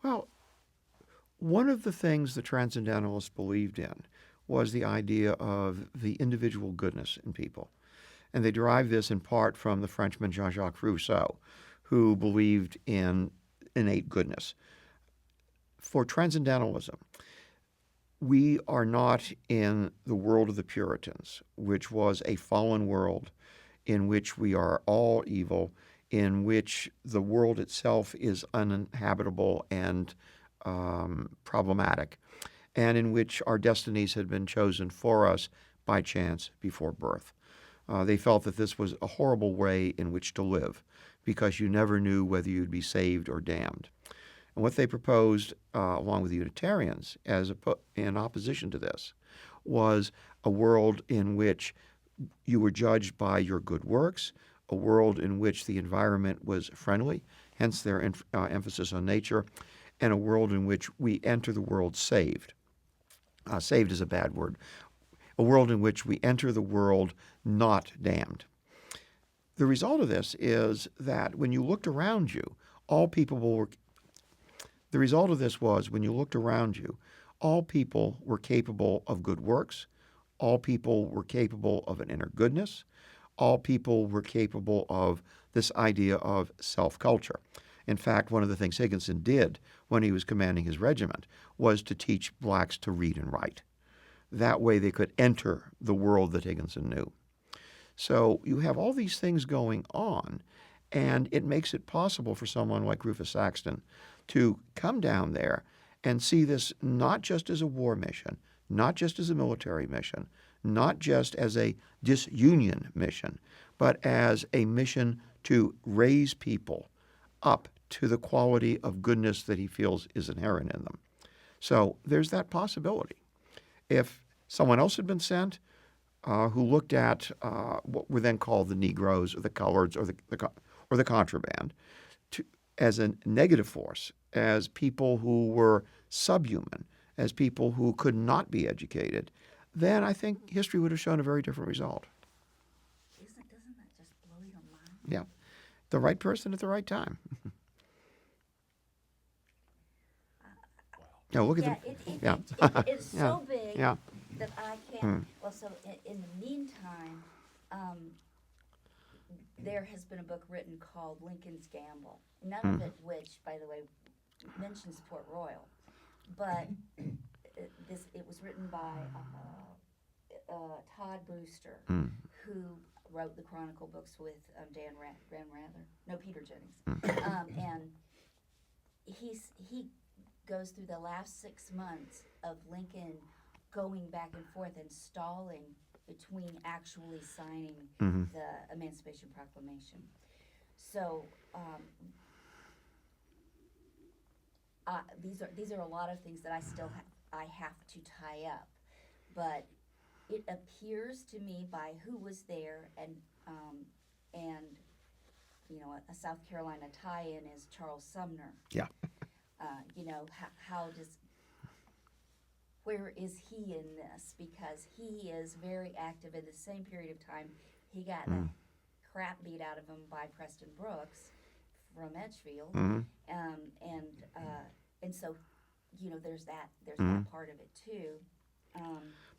Well, one of the things the Transcendentalists believed in was the idea of the individual goodness in people. And they derived this in part from the Frenchman Jean-Jacques Rousseau, who believed in innate goodness. For Transcendentalism, we are not in the world of the Puritans, which was a fallen world in which we are all evil, in which the world itself is uninhabitable and problematic, and in which our destinies had been chosen for us by chance before birth. They felt that this was a horrible way in which to live because you never knew whether you'd be saved or damned. And what they proposed, along with the Unitarians, in opposition to this, was a world in which you were judged by your good works, a world in which the environment was friendly, hence their emphasis on nature, and a world in which we enter the world saved. Saved is a bad word. A world in which we enter the world not damned. The result of this is that when you looked around you, all people were. The result of this was when you looked around you, all people were capable of good works, all people were capable of an inner goodness, all people were capable of this idea of self-culture. In fact, one of the things Higginson did when he was commanding his regiment was to teach blacks to read and write. That way they could enter the world that Higginson knew. So you have all these things going on, and it makes it possible for someone like Rufus Saxton to come down there and see this not just as a war mission, not just as a military mission, not just as a disunion mission, but as a mission to raise people up to the quality of goodness that he feels is inherent in them. So there's that possibility. If someone else had been sent who looked at what were then called the Negroes or the coloreds or the contraband as a negative force, as people who were subhuman, as people who could not be educated, then I think history would have shown a very different result. Doesn't that just blow your mind? Yeah. The right person at the right time. Yeah, look at Yeah, the. it's Yeah. so big Yeah. that I can't. Well, so in the meantime, there has been a book written called Lincoln's Gamble. None of it, which, by the way, mentions Port Royal, but it was written by Todd Brewster, who wrote the Chronicle books with Peter Jennings, and he goes through the last 6 months of Lincoln going back and forth and stalling between actually signing the Emancipation Proclamation. So these are a lot of things that I still I have to tie up, but it appears to me by who was there and a South Carolina tie-in is Charles Sumner. Yeah. Where is he in this? Because he is very active in the same period of time. He got the crap beat out of him by Preston Brooks from Edgefield, and so there's that part of it too.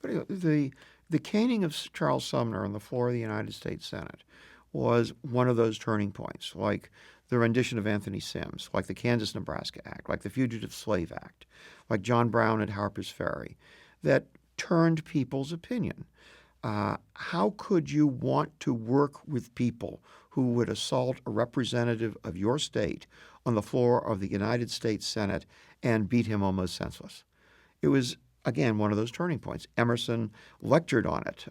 But the caning of Charles Sumner on the floor of the United States Senate was one of those turning points, like the rendition of Anthony Sims, like the Kansas-Nebraska Act, like the Fugitive Slave Act, like John Brown at Harper's Ferry, that turned people's opinion. How could you want to work with people who would assault a representative of your state on the floor of the United States Senate and beat him almost senseless? It was, again, one of those turning points. Emerson lectured on it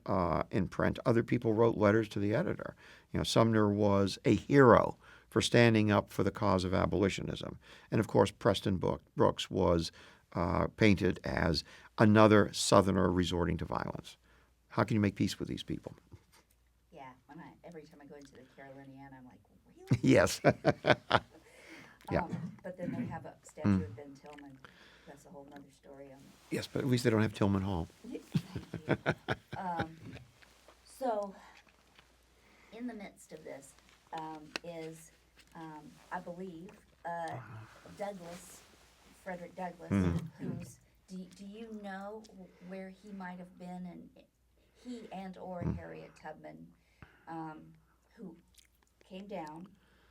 in print. Other people wrote letters to the editor. Sumner was a hero for standing up for the cause of abolitionism. And, of course, Preston Brooks was painted as another Southerner resorting to violence. How can you make peace with these people? Yeah, every time I go into the Caroliniana, I'm like, really? Yes. Yeah. But then they have a statue of Ben Tillman. That's a whole other story. Yes, but at least they don't have Tillman Hall. So, in the midst of this is, I believe, Douglas Frederick Douglass, who's, do you know where he might have been? And he and or Harriet Tubman, who came down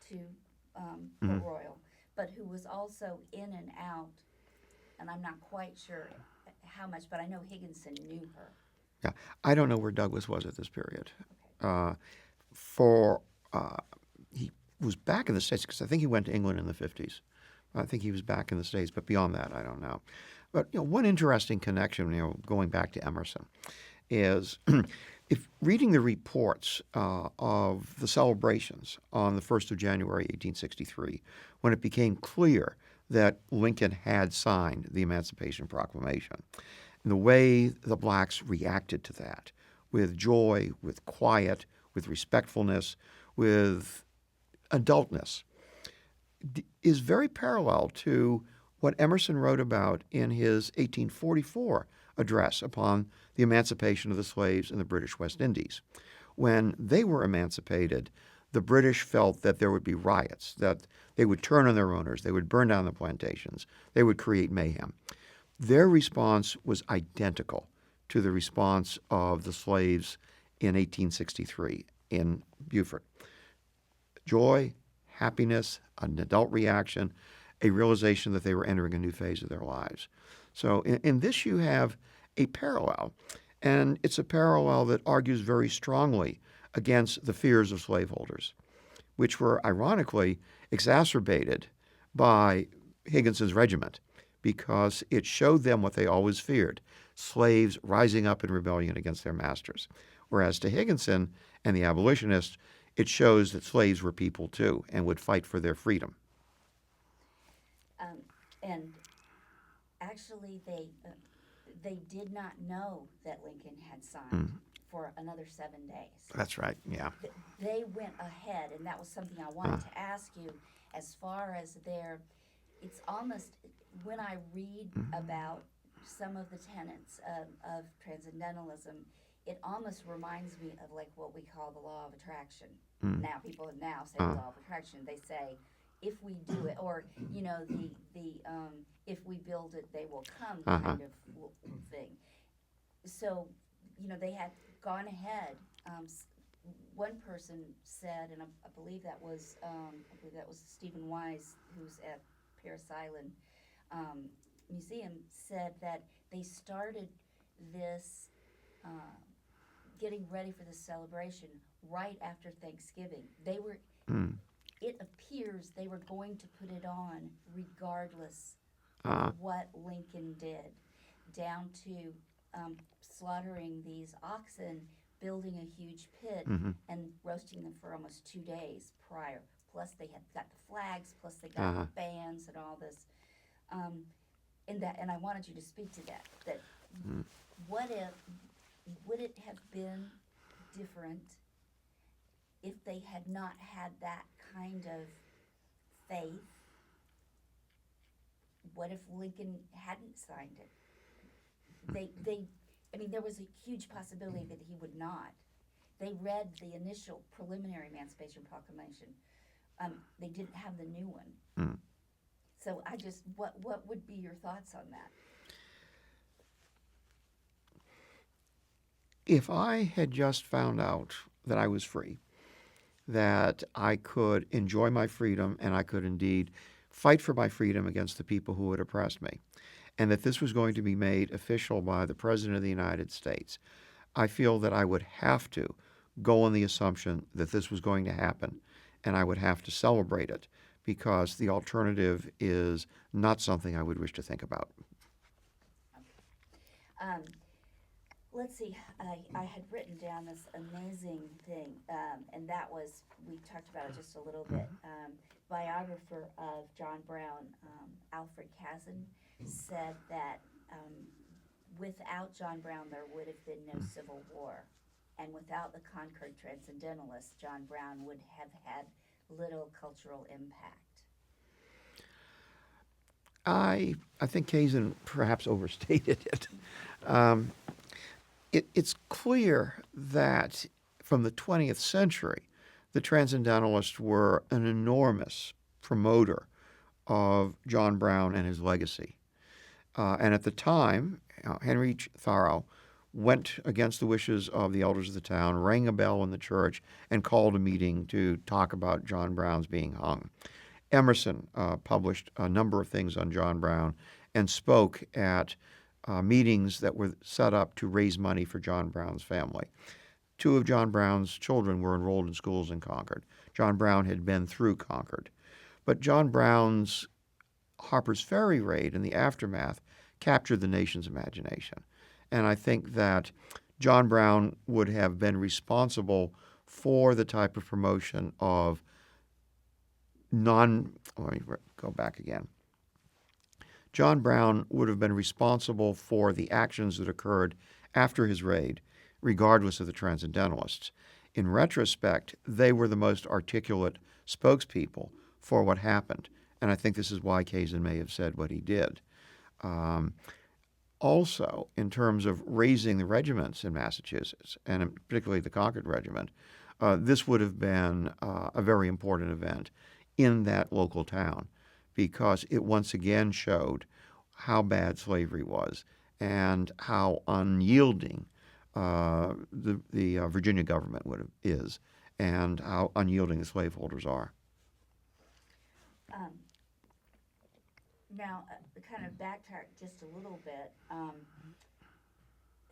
to Port Royal, but who was also in and out, and I'm not quite sure how much, but I know Higginson knew her. Yeah, I don't know where Douglas was at this period. Okay. For he was back in the States because I think he went to England in the 50s. I think he was back in the States, but beyond that, I don't know. But one interesting connection, going back to Emerson, is if reading the reports of the celebrations on the 1st of January, 1863, when it became clear that Lincoln had signed the Emancipation Proclamation, and the way the blacks reacted to that, with joy, with quiet, with respectfulness, with adultness, is very parallel to what Emerson wrote about in his 1844 address upon the emancipation of the slaves in the British West Indies. When they were emancipated, the British felt that there would be riots, that they would turn on their owners, they would burn down the plantations, they would create mayhem. Their response was identical to the response of the slaves in 1863 in Beaufort. Joy, happiness, an adult reaction, a realization that they were entering a new phase of their lives. So in this you have a parallel, and it's a parallel that argues very strongly against the fears of slaveholders, which were ironically exacerbated by Higginson's regiment, because it showed them what they always feared, slaves rising up in rebellion against their masters. Whereas to Higginson and the abolitionists, it shows that slaves were people too and would fight for their freedom. And actually, they did not know that Lincoln had signed for another 7 days. That's right, yeah. They went ahead, and that was something I wanted to ask you as far as it's almost, when I read about some of the tenets of transcendentalism, it almost reminds me of like what we call the law of attraction. Now, people now say the law of attraction. They say, if we do it, or the if we build it, they will come kind of thing. So, they had gone ahead. One person said, and I believe that was Stephen Wise, who's at Parris Island Museum, said that they started this getting ready for this celebration right after Thanksgiving. They were. It appears they were going to put it on regardless of what Lincoln did, down to slaughtering these oxen, building a huge pit, and roasting them for almost 2 days prior. Plus they had got the flags, plus they got the bands and all this. And I wanted you to speak to that. What if, would it have been different if they had not had that kind of faith? What if Lincoln hadn't signed it? There was a huge possibility that he would not. They read the initial preliminary Emancipation Proclamation. They didn't have the new one. So what would be your thoughts on that? If I had just found out that I was free, that I could enjoy my freedom and I could indeed fight for my freedom against the people who had oppressed me, and that this was going to be made official by the President of the United States, I feel that I would have to go on the assumption that this was going to happen, and I would have to celebrate it, because the alternative is not something I would wish to think about. Let's see, I had written down this amazing thing, and that was, we talked about it just a little bit. Biographer of John Brown, Alfred Kazin, said that without John Brown there would have been no Civil War. And without the Concord Transcendentalists, John Brown would have had little cultural impact. I think Kazin perhaps overstated it. It's clear that from the 20th century, the Transcendentalists were an enormous promoter of John Brown and his legacy. And at the time, Henry Thoreau went against the wishes of the elders of the town, rang a bell in the church, and called a meeting to talk about John Brown's being hung. Emerson published a number of things on John Brown and spoke at meetings that were set up to raise money for John Brown's family. Two of John Brown's children were enrolled in schools in Concord. John Brown had been through Concord. But John Brown's Harper's Ferry raid and the aftermath captured the nation's imagination. And I think that John Brown would have been responsible for the type of promotion of let me go back again. John Brown would have been responsible for the actions that occurred after his raid, regardless of the Transcendentalists. In retrospect, they were the most articulate spokespeople for what happened, and I think this is why Kazin may have said what he did. Also, in terms of raising the regiments in Massachusetts, and particularly the Concord Regiment, this would have been a very important event in that local town because it once again showed how bad slavery was and how unyielding the Virginia government is and how unyielding the slaveholders are. Now, kind of backtrack just a little bit.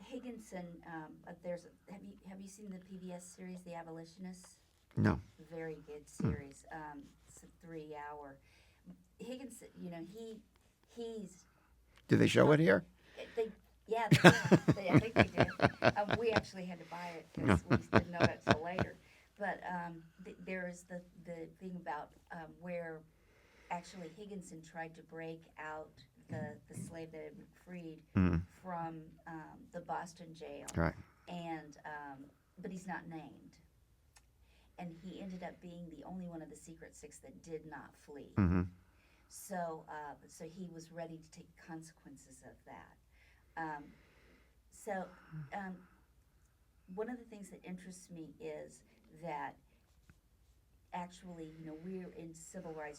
Higginson, have you seen the PBS series, The Abolitionists? No. Very good series. It's a 3-hour. Higginson, he's. Did they show it here? Yeah, they did. I think they did. We actually had to buy it because we didn't know it until later. But there's the thing about where actually Higginson tried to break out the slave that had been freed from the Boston jail. Right. And but he's not named. And he ended up being the only one of the Secret Six that did not flee. Mm-hmm. So he was ready to take consequences of that. One of the things that interests me is that actually, we're in civil rights